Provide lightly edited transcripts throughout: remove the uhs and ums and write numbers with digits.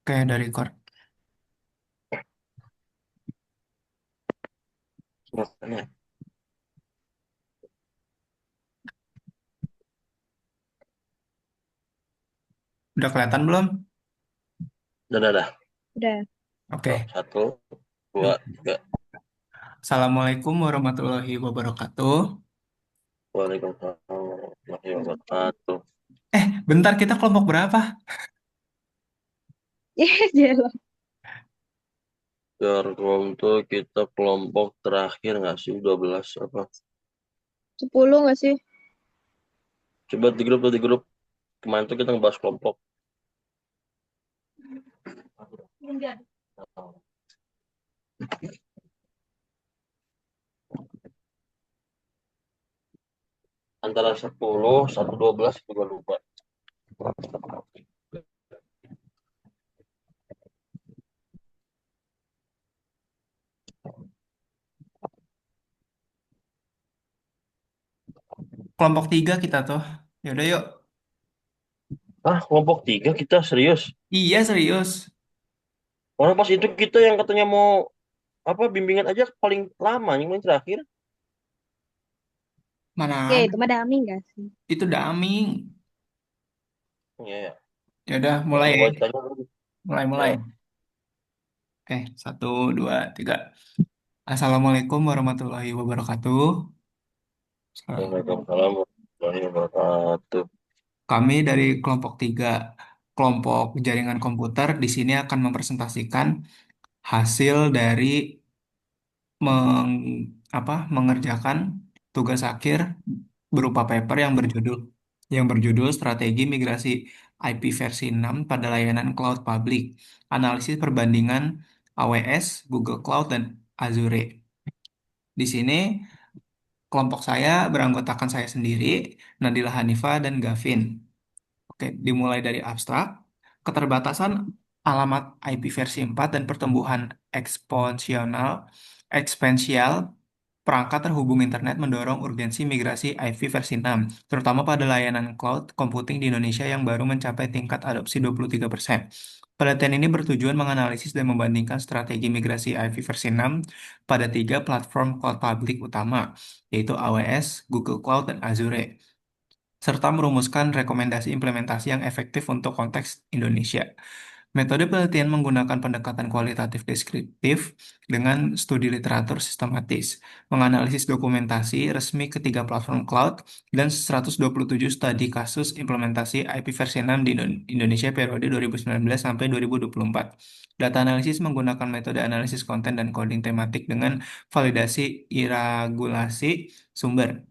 Kayak dari record. Makanya, Udah kelihatan belum? dah. Udah. Tuh, Oke. satu, dua, Yuk. tiga. Assalamualaikum warahmatullahi wabarakatuh. Waalaikumsalam warahmatullahi wabarakatuh. Bentar kita kelompok berapa? Ya, jelas. Gerbong tuh kita kelompok terakhir nggak sih? 12 apa? 10 nggak sih? Coba di grup. Kemarin tuh kita ngebahas kelompok. Antara 10, 1, 12, juga lupa. Kelompok tiga kita tuh. Yaudah yuk. Ah, kelompok 3 kita serius. Iya serius. Orang pas itu kita yang katanya mau apa bimbingan aja paling lama, yang paling terakhir. Mana Ya, ada? itu mah dami nggak sih? Itu daming. Iya, ya. Yaudah Yang mulai ya. coba ditanya dulu. Mulai. Ya. Oke, satu, dua, tiga. Assalamualaikum warahmatullahi wabarakatuh. Waalaikumsalam warahmatullahi wabarakatuh. Kami dari kelompok tiga, kelompok jaringan komputer di sini akan mempresentasikan hasil dari mengerjakan tugas akhir berupa paper yang berjudul Strategi Migrasi IP versi 6 pada layanan cloud public, analisis perbandingan AWS, Google Cloud dan Azure. Di sini kelompok saya beranggotakan saya sendiri, Nadila Hanifa dan Gavin. Oke, dimulai dari abstrak, keterbatasan alamat IP versi 4 dan pertumbuhan eksponensial eksponensial perangkat terhubung internet mendorong urgensi migrasi IP versi 6, terutama pada layanan cloud computing di Indonesia yang baru mencapai tingkat adopsi 23%. Penelitian ini bertujuan menganalisis dan membandingkan strategi migrasi IP versi 6 pada tiga platform cloud publik utama, yaitu AWS, Google Cloud, dan Azure, serta merumuskan rekomendasi implementasi yang efektif untuk konteks Indonesia. Metode penelitian menggunakan pendekatan kualitatif deskriptif dengan studi literatur sistematis, menganalisis dokumentasi resmi ketiga platform cloud, dan 127 studi kasus implementasi IP versi 6 di Indonesia periode 2019 sampai 2024. Data analisis menggunakan metode analisis konten dan coding tematik dengan validasi iragulasi sumber.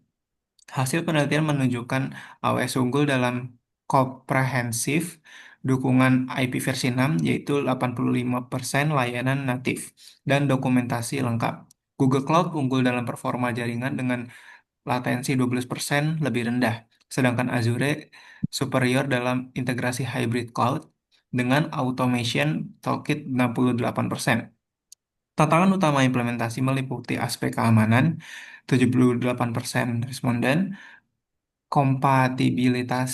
Hasil penelitian menunjukkan AWS unggul dalam komprehensif dukungan IP versi 6, yaitu 85% layanan natif dan dokumentasi lengkap. Google Cloud unggul dalam performa jaringan dengan latensi 12% lebih rendah, sedangkan Azure superior dalam integrasi hybrid cloud dengan automation toolkit 68%. Tantangan utama implementasi meliputi aspek keamanan, 78% responden, kompatibilitas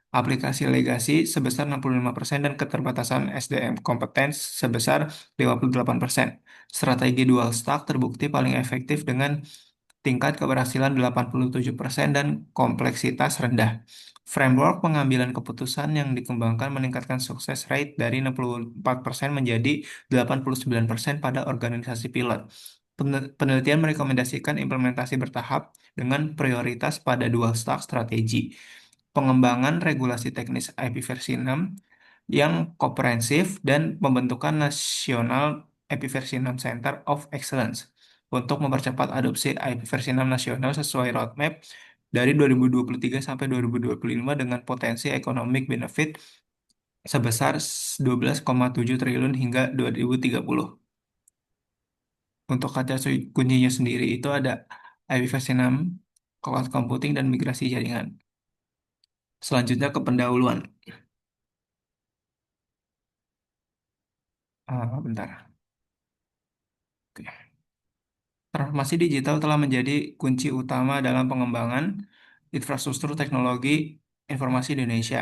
aplikasi legasi sebesar 65% dan keterbatasan SDM kompeten sebesar 58%. Strategi dual stack terbukti paling efektif dengan tingkat keberhasilan 87% dan kompleksitas rendah. Framework pengambilan keputusan yang dikembangkan meningkatkan sukses rate dari 64% menjadi 89% pada organisasi pilot. Penelitian merekomendasikan implementasi bertahap dengan prioritas pada dual stack strategi, pengembangan regulasi teknis IP versi 6 yang komprehensif, dan pembentukan National IP versi 6 Center of Excellence untuk mempercepat adopsi IP versi 6 nasional sesuai roadmap dari 2023 sampai 2025 dengan potensi economic benefit sebesar 12,7 triliun hingga 2030. Untuk kata kuncinya sendiri itu ada IP versi 6, cloud computing, dan migrasi jaringan. Selanjutnya ke pendahuluan. Bentar. Oke. Transformasi digital telah menjadi kunci utama dalam pengembangan infrastruktur teknologi informasi di Indonesia.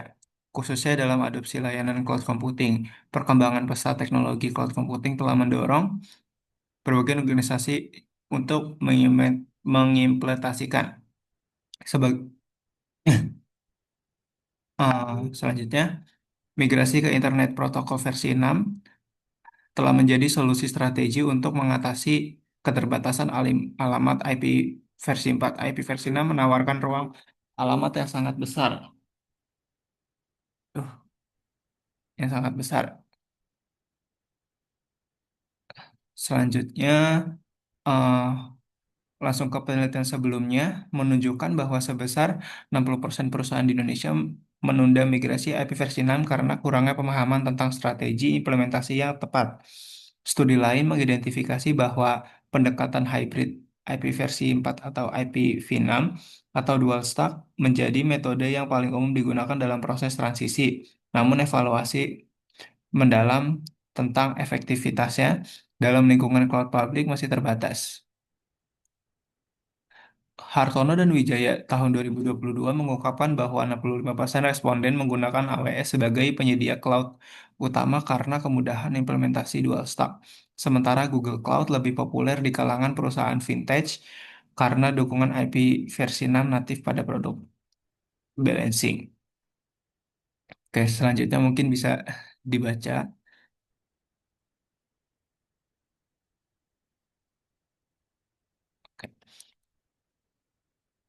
khususnya dalam adopsi layanan cloud computing. Perkembangan pesat teknologi cloud computing telah mendorong berbagai organisasi untuk mengimplementasikan sebagai selanjutnya, migrasi ke Internet Protokol versi 6 telah menjadi solusi strategi untuk mengatasi keterbatasan alamat IP versi 4. IP versi 6 menawarkan ruang alamat uh, yang sangat besar. Selanjutnya, eh, langsung ke penelitian sebelumnya menunjukkan bahwa sebesar 60% perusahaan di Indonesia menunda migrasi IP versi 6 karena kurangnya pemahaman tentang strategi implementasi yang tepat. Studi lain mengidentifikasi bahwa pendekatan hybrid IP versi 4 atau IPv6 atau dual stack menjadi metode yang paling umum digunakan dalam proses transisi. Namun evaluasi mendalam tentang efektivitasnya dalam lingkungan cloud public masih terbatas. Hartono dan Wijaya tahun 2022 mengungkapkan bahwa 65% responden menggunakan AWS sebagai penyedia cloud utama karena kemudahan implementasi dual stack. Sementara Google Cloud lebih populer di kalangan perusahaan vintage karena dukungan IP versi 6 natif pada produk balancing. Oke, selanjutnya mungkin bisa dibaca. Oke.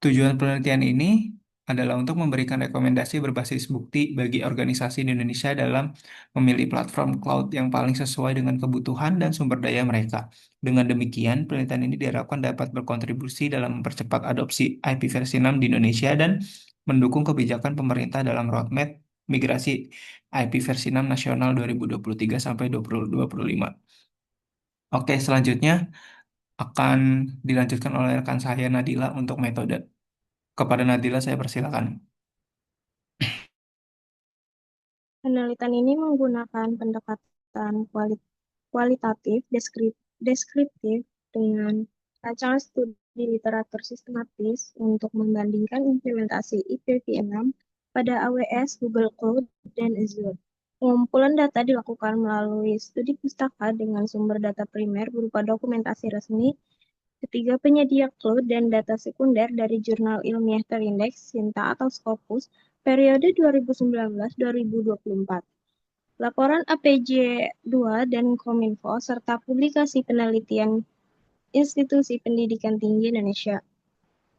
Tujuan penelitian ini adalah untuk memberikan rekomendasi berbasis bukti bagi organisasi di Indonesia dalam memilih platform cloud yang paling sesuai dengan kebutuhan dan sumber daya mereka. Dengan demikian, penelitian ini diharapkan dapat berkontribusi dalam mempercepat adopsi IP versi 6 di Indonesia dan mendukung kebijakan pemerintah dalam roadmap migrasi IP versi 6 nasional 2023 sampai 2025. Oke, selanjutnya akan dilanjutkan oleh rekan saya Nadila untuk metode. Kepada Nadila saya persilakan. Penelitian ini menggunakan pendekatan kualitatif deskriptif dengan rancangan studi literatur sistematis untuk membandingkan implementasi IPv6 pada AWS, Google Cloud, dan Azure. Pengumpulan data dilakukan melalui studi pustaka dengan sumber data primer berupa dokumentasi resmi, ketiga penyedia cloud dan data sekunder dari jurnal ilmiah terindeks Sinta atau Scopus periode 2019-2024. Laporan APJ 2 dan Kominfo serta publikasi penelitian Institusi Pendidikan Tinggi Indonesia.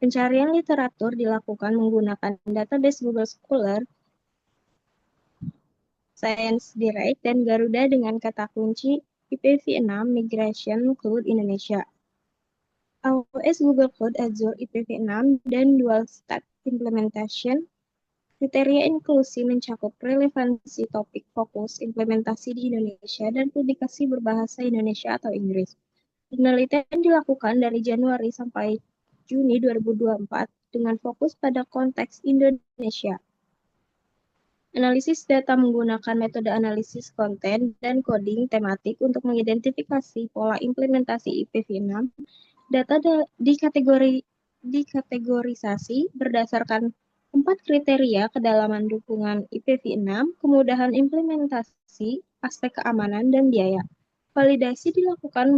Pencarian literatur dilakukan menggunakan database Google Scholar, Science Direct, dan Garuda dengan kata kunci IPv6 Migration Cloud Indonesia. AWS, Google Cloud, Azure, IPv6, dan Dual Stack Implementation. Kriteria inklusi mencakup relevansi topik fokus implementasi di Indonesia dan publikasi berbahasa Indonesia atau Inggris. Penelitian dilakukan dari Januari sampai Juni 2024 dengan fokus pada konteks Indonesia. Analisis data menggunakan metode analisis konten dan coding tematik untuk mengidentifikasi pola implementasi IPv6. Data dikategorisasi berdasarkan 4 kriteria kedalaman dukungan IPv6, kemudahan implementasi, aspek keamanan, dan biaya. Validasi dilakukan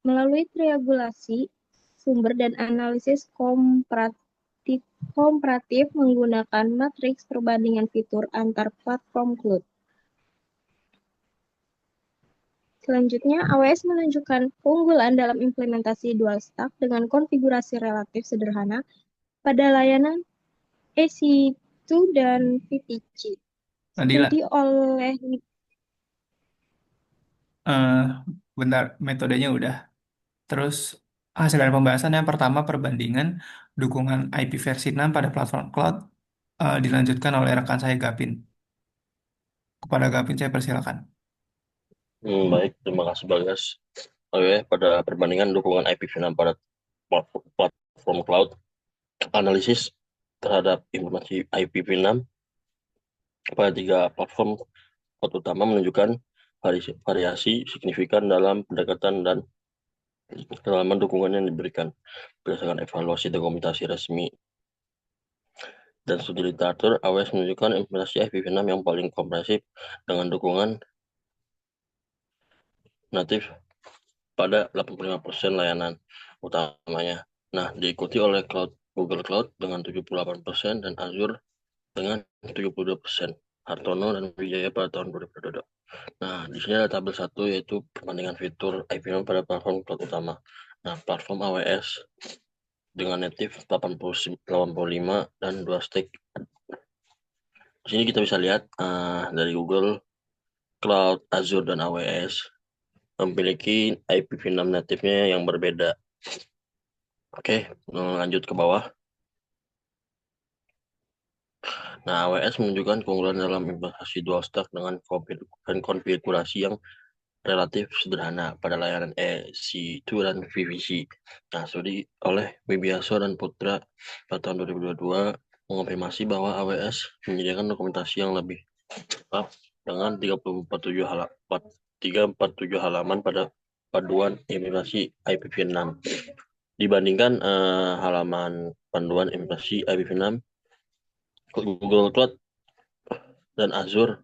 melalui triangulasi sumber dan analisis komparatif menggunakan matriks perbandingan fitur antar platform cloud. Selanjutnya, AWS menunjukkan keunggulan dalam implementasi dual stack dengan konfigurasi relatif sederhana pada layanan EC2 dan VPC. Nadila, Studi oleh eh, bentar, metodenya udah. Terus hasil dari pembahasan yang pertama perbandingan dukungan IP versi 6 pada platform cloud dilanjutkan oleh rekan saya Gapin. Kepada Gapin saya persilakan. Baik, terima kasih Bagas. Oke, pada perbandingan dukungan IPv6 pada platform cloud, analisis terhadap informasi IPv6 pada 3 platform cloud utama menunjukkan variasi signifikan dalam pendekatan dan kedalaman dukungan yang diberikan berdasarkan evaluasi dokumentasi resmi. dan studi literatur, AWS menunjukkan implementasi IPv6 yang paling komprehensif dengan dukungan natif pada 85% layanan utamanya. Nah, diikuti oleh Google Cloud dengan 78% dan Azure dengan 72%. Hartono dan Wijaya pada tahun 2022. Nah, di sini ada tabel 1 yaitu perbandingan fitur IPv6 pada platform cloud utama. Nah, platform AWS dengan native 85 dan 2 stack. Di sini kita bisa lihat dari Google Cloud, Azure, dan AWS memiliki IPv6 native-nya yang berbeda. Oke, lanjut ke bawah. Nah, AWS menunjukkan keunggulan dalam implementasi dual stack dengan konfigurasi yang relatif sederhana pada layanan EC2 dan VPC. Nah, studi oleh Wibiaso dan Putra pada tahun 2022 mengonfirmasi bahwa AWS menyediakan dokumentasi yang lebih lengkap dengan 347 halaman pada panduan implementasi IPv6 dibandingkan halaman panduan implementasi IPv6 Google Cloud dan Azure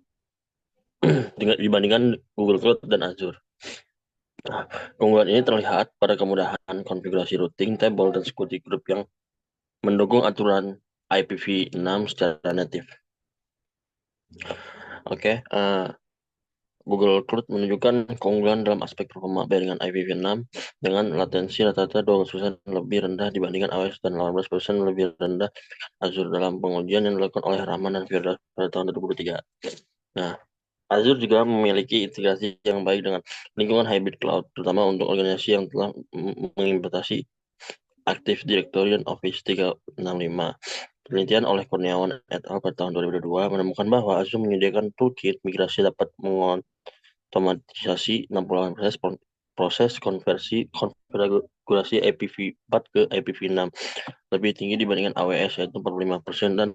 dibandingkan Google Cloud dan Azure. Nah, keunggulan ini terlihat pada kemudahan konfigurasi routing table dan security group yang mendukung aturan IPv6 secara natif. Oke, Google Cloud menunjukkan keunggulan dalam aspek performa jaringan IPv6 dengan latensi rata-rata 12% lebih rendah dibandingkan AWS dan 18% lebih rendah Azure dalam pengujian yang dilakukan oleh Rahman dan Firdaus pada tahun 2023. Nah, Azure juga memiliki integrasi yang baik dengan lingkungan hybrid cloud, terutama untuk organisasi yang telah mengimplementasi Active Directory dan Office 365. Penelitian oleh Kurniawan et al. Pada tahun 2022 menemukan bahwa Azure menyediakan toolkit migrasi dapat mengotomatisasi 68% proses konfigurasi IPv4 ke IPv6 lebih tinggi dibandingkan AWS yaitu 45% dan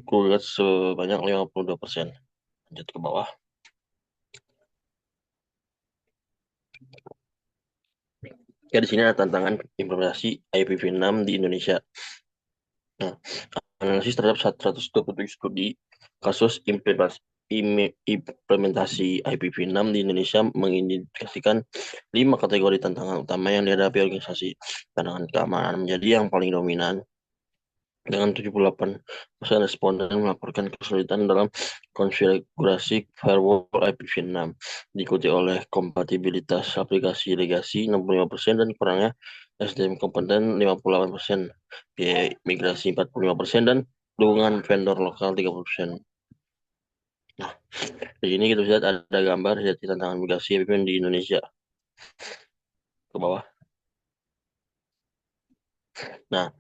Google sebanyak 52%. Lanjut ke bawah. Ya, di sini ada tantangan implementasi IPv6 di Indonesia. Nah, analisis terhadap 127 studi kasus implementasi IPv6 di Indonesia mengindikasikan 5 kategori tantangan utama yang dihadapi organisasi. Tantangan keamanan menjadi yang paling dominan, dengan 78% responden melaporkan kesulitan dalam konfigurasi firewall IPv6, diikuti oleh kompatibilitas aplikasi legasi 65% dan kurangnya SDM kompeten 58%, biaya migrasi 45% dan dukungan vendor lokal 30%. Nah, di sini kita lihat ada gambar dari tantangan migrasi IPv6 di Indonesia. Ke bawah. Nah,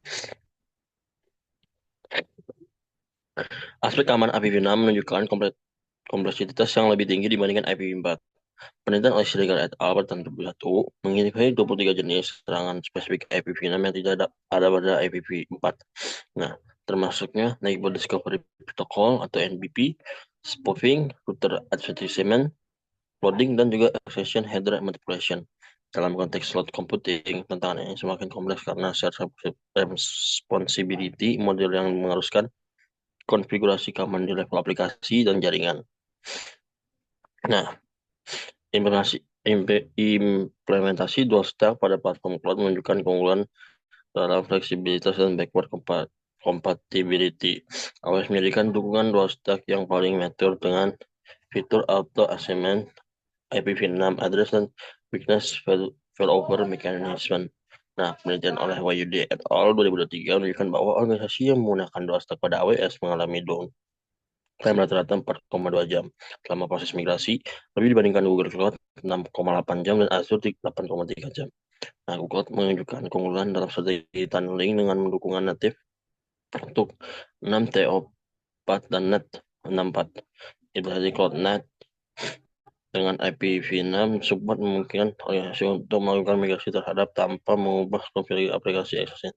aspek keamanan IPv6 menunjukkan kompleksitas yang lebih tinggi dibandingkan IPv4. Penelitian oleh Siregar et al. Pada tahun 2021 mengidentifikasi 23 jenis serangan spesifik IPv6 yang tidak ada pada IPv4. Nah, termasuknya Neighbor Discovery Protocol atau NBP, spoofing, router advertisement, loading, dan juga accession header manipulation. Dalam konteks cloud computing, tantangan ini semakin kompleks karena shared responsibility model yang mengharuskan konfigurasi keamanan di level aplikasi dan jaringan. Nah, implementasi dual stack pada platform cloud menunjukkan keunggulan dalam fleksibilitas dan backward compatibility. AWS menyediakan dukungan dual stack yang paling mature dengan fitur auto assignment, IPv6 address, dan weakness failover mechanism. Nah, penelitian oleh YUD et al. 2023 menunjukkan bahwa organisasi yang menggunakan dual stack pada AWS mengalami time rata-rata 4,2 jam selama proses migrasi, lebih dibandingkan Google Cloud 6,8 jam dan Azure 8,3 jam. Nah, Google Cloud menunjukkan keunggulan dalam strategi tunneling dengan dukungan natif untuk 6TO4 dan NAT 64. Implementasi CloudNet dengan IPv6 support memungkinkan organisasi untuk melakukan migrasi terhadap tanpa mengubah konfigurasi aplikasi eksesnya.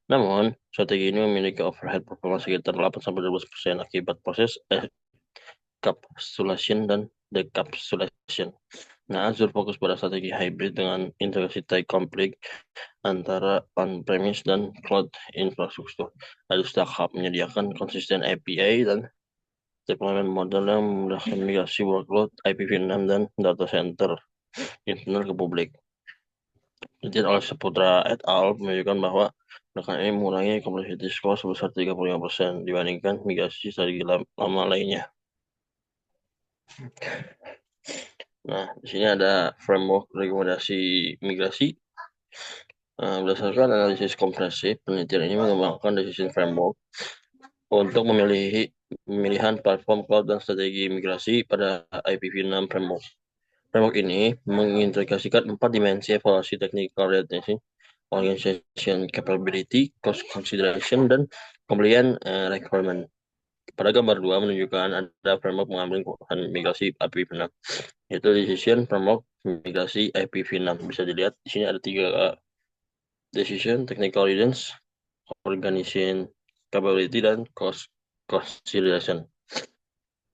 Namun, strategi ini memiliki overhead performa sekitar 8-12% akibat proses encapsulation dan decapsulation. Nah, Azure fokus pada strategi hybrid dengan integrasi tight konflik antara on-premise dan cloud infrastruktur. Lalu Stack Hub menyediakan konsisten API dan deployment model yang memudahkan migrasi workload IPv6 dan data center internal ke publik. Penelitian oleh Saputra et al. Menunjukkan bahwa pendekatan ini mengurangi complexity score sebesar 35% dibandingkan migrasi strategi lama lainnya. Nah, di sini ada framework rekomendasi migrasi. Berdasarkan analisis komprehensif, penelitian ini mengembangkan decision framework untuk pemilihan platform cloud dan strategi migrasi pada IPv6 framework. Framework ini mengintegrasikan 4 dimensi evaluasi technical readiness, organization capability, cost consideration, dan compliance requirement. Pada gambar 2 menunjukkan ada framework mengambil keputusan migrasi IPv6, yaitu decision framework migrasi IPv6. Bisa dilihat di sini ada 3 decision, technical readiness, organization capability, dan cost consideration.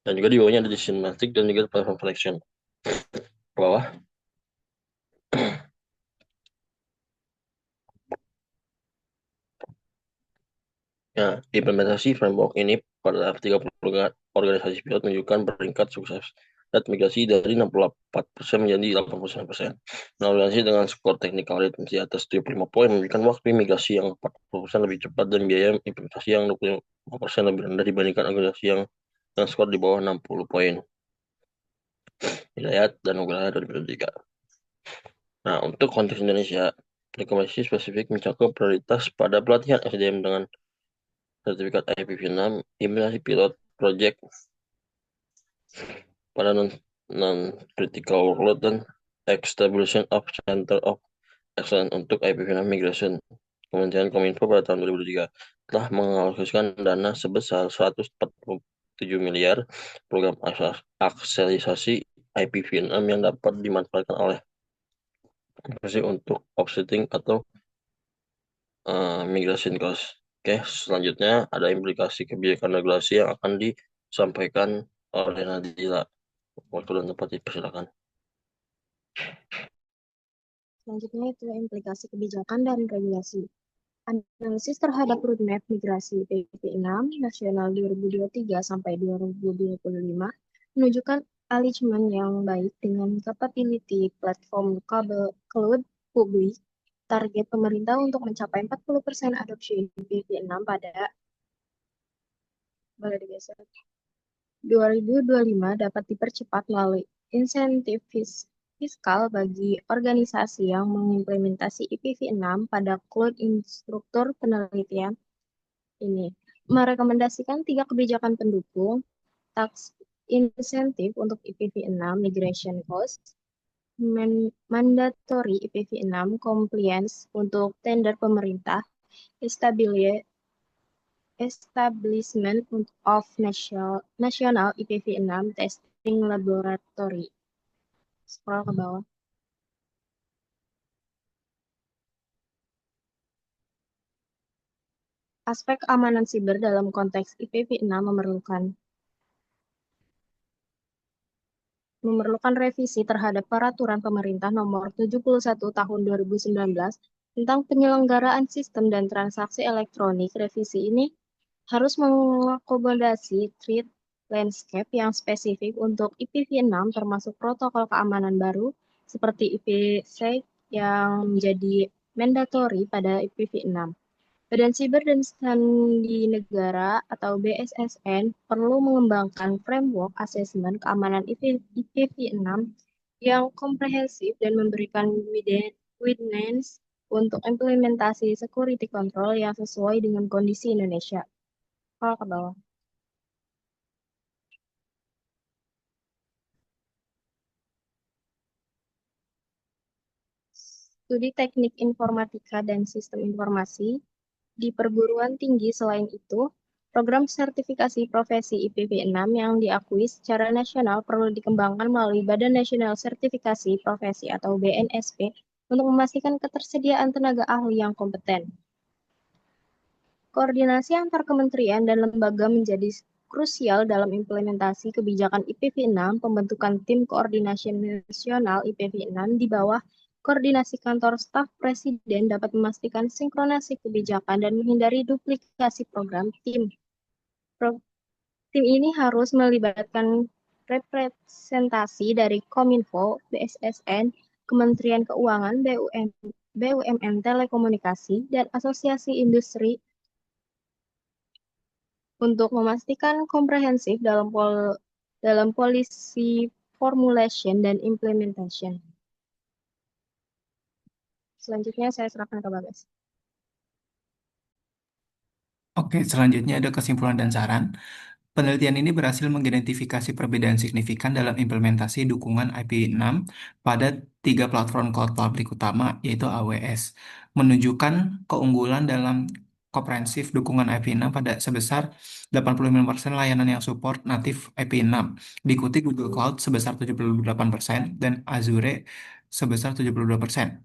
Dan juga di bawahnya ada decision matrix dan juga platform selection. Ke bawah. Nah, implementasi framework ini pada 30 organisasi pilot menunjukkan peringkat sukses dan migrasi dari 64% menjadi 89%. Nah, organisasi dengan skor technical rate di atas 75 poin memberikan waktu migrasi yang 40% lebih cepat dan biaya implementasi yang 25% lebih rendah dibandingkan organisasi yang dengan skor di bawah 60 poin. Hidayat dan Nugraha 2023. Nah, untuk konteks Indonesia, rekomendasi spesifik mencakup prioritas pada pelatihan SDM dengan sertifikat IPv6, implementasi pilot project pada non-critical workload, dan establishment of center of excellence untuk IPv6 migration. Kementerian Kominfo pada tahun 2003 telah mengalokasikan dana sebesar 147 miliar program akselerasi IPv6 yang dapat dimanfaatkan oleh versi untuk offsetting atau migration cost. Oke, selanjutnya ada implikasi kebijakan regulasi yang akan disampaikan oleh Nadila. Waktu dan tempat dipersilakan. Selanjutnya itu implikasi kebijakan dan regulasi. Analisis terhadap roadmap migrasi IPv6 nasional 2023 sampai 2025 menunjukkan alignment yang baik dengan capability platform kabel cloud publik. Target pemerintah untuk mencapai 40% adopsi IPv6 pada 2025 dapat dipercepat melalui insentif fiskal bagi organisasi yang mengimplementasi IPv6 pada cloud instruktur penelitian ini. Merekomendasikan 3 kebijakan pendukung, tax insentif untuk IPv6 migration cost, mandatory IPv6 compliance untuk tender pemerintah, establishment of national IPv6 testing laboratory. Scroll ke bawah. Aspek keamanan siber dalam konteks IPv6 memerlukan revisi terhadap peraturan pemerintah nomor 71 tahun 2019 tentang penyelenggaraan sistem dan transaksi elektronik. Revisi ini harus mengakomodasi threat landscape yang spesifik untuk IPv6 termasuk protokol keamanan baru seperti IPsec yang menjadi mandatory pada IPv6. Badan Siber dan Sandi Negara atau BSSN perlu mengembangkan framework asesmen keamanan IPv6 yang komprehensif dan memberikan guidance untuk implementasi security control yang sesuai dengan kondisi Indonesia. Kalau ke bawah. Studi teknik informatika dan sistem informasi di perguruan tinggi. Selain itu, program sertifikasi profesi IPv6 yang diakui secara nasional perlu dikembangkan melalui Badan Nasional Sertifikasi Profesi atau BNSP untuk memastikan ketersediaan tenaga ahli yang kompeten. Koordinasi antar kementerian dan lembaga menjadi krusial dalam implementasi kebijakan IPv6. Pembentukan Tim Koordinasi Nasional IPv6 di bawah koordinasi kantor staf presiden dapat memastikan sinkronasi kebijakan dan menghindari duplikasi program. Tim ini harus melibatkan representasi dari Kominfo, BSSN, Kementerian Keuangan, BUMN Telekomunikasi, dan Asosiasi Industri untuk memastikan komprehensif dalam policy formulation dan implementation. Selanjutnya saya serahkan ke Bagas. Oke, selanjutnya ada kesimpulan dan saran. Penelitian ini berhasil mengidentifikasi perbedaan signifikan dalam implementasi dukungan IP6 pada tiga platform cloud publik utama, yaitu AWS, menunjukkan keunggulan dalam komprehensif dukungan IP6 pada sebesar 85% layanan yang support natif IP6, diikuti Google Cloud sebesar 78% dan Azure sebesar 72%.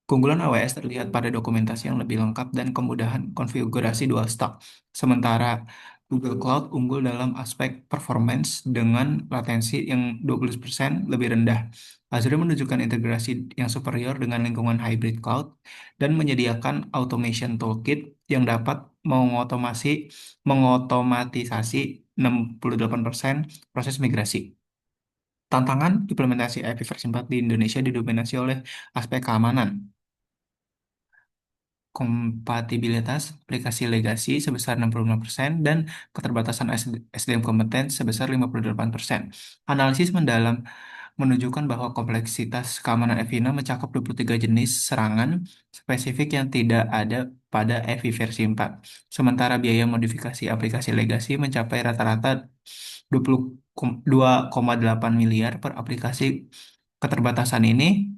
Keunggulan AWS terlihat pada dokumentasi yang lebih lengkap dan kemudahan konfigurasi dual stack. Sementara Google Cloud unggul dalam aspek performance dengan latensi yang 20% lebih rendah. Azure menunjukkan integrasi yang superior dengan lingkungan hybrid cloud dan menyediakan automation toolkit yang dapat mengotomatisasi 68% proses migrasi. Tantangan implementasi IP versi 4 di Indonesia didominasi oleh aspek keamanan, kompatibilitas aplikasi legasi sebesar 65% dan keterbatasan SDM kompeten sebesar 58%. Analisis mendalam menunjukkan bahwa kompleksitas keamanan FINA mencakup 23 jenis serangan spesifik yang tidak ada pada EVI versi 4. Sementara biaya modifikasi aplikasi legasi mencapai rata-rata 22,8 miliar per aplikasi. Keterbatasan ini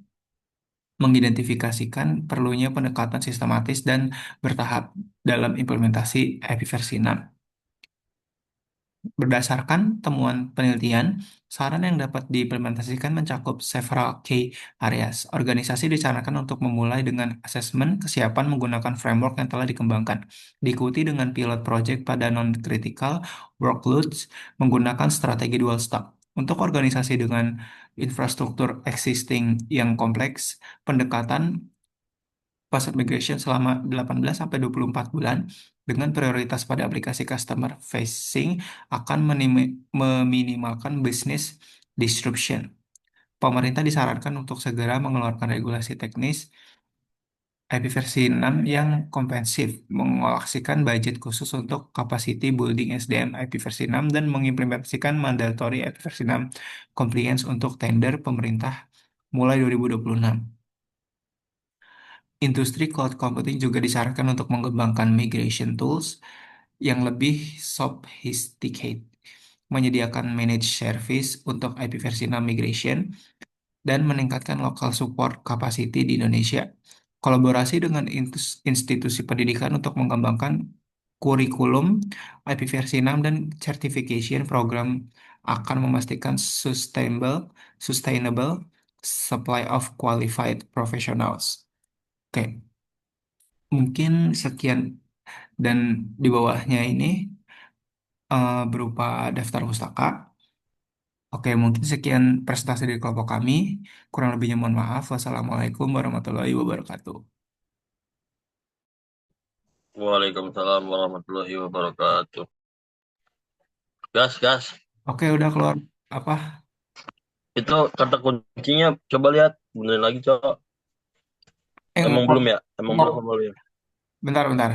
mengidentifikasikan perlunya pendekatan sistematis dan bertahap dalam implementasi EPI versi 6. Berdasarkan temuan penelitian, saran yang dapat diimplementasikan mencakup several key areas. Organisasi disarankan untuk memulai dengan asesmen kesiapan menggunakan framework yang telah dikembangkan, diikuti dengan pilot project pada non-critical workloads menggunakan strategi dual stack. Untuk organisasi dengan infrastruktur existing yang kompleks, pendekatan fase migration selama 18 sampai 24 bulan dengan prioritas pada aplikasi customer facing akan meminimalkan business disruption. Pemerintah disarankan untuk segera mengeluarkan regulasi teknis IP versi 6 yang komprehensif, mengalokasikan budget khusus untuk capacity building SDM IP versi 6 dan mengimplementasikan mandatory IP versi 6 compliance untuk tender pemerintah mulai 2026. Industri cloud computing juga disarankan untuk mengembangkan migration tools yang lebih sophisticated, menyediakan managed service untuk IP versi 6 migration, dan meningkatkan local support capacity di Indonesia. Kolaborasi dengan institusi pendidikan untuk mengembangkan kurikulum IP versi 6 dan certification program akan memastikan sustainable supply of qualified professionals. Oke, mungkin sekian dan di bawahnya ini berupa daftar pustaka. Oke, mungkin sekian presentasi dari kelompok kami. Kurang lebihnya mohon maaf. Wassalamualaikum warahmatullahi wabarakatuh. Waalaikumsalam warahmatullahi wabarakatuh. Gas, gas. Oke, udah keluar apa? Itu kata kuncinya coba lihat. Benerin lagi, Cok. Emang belum ya? Emang belum mau apa belum ya? bentar bentar.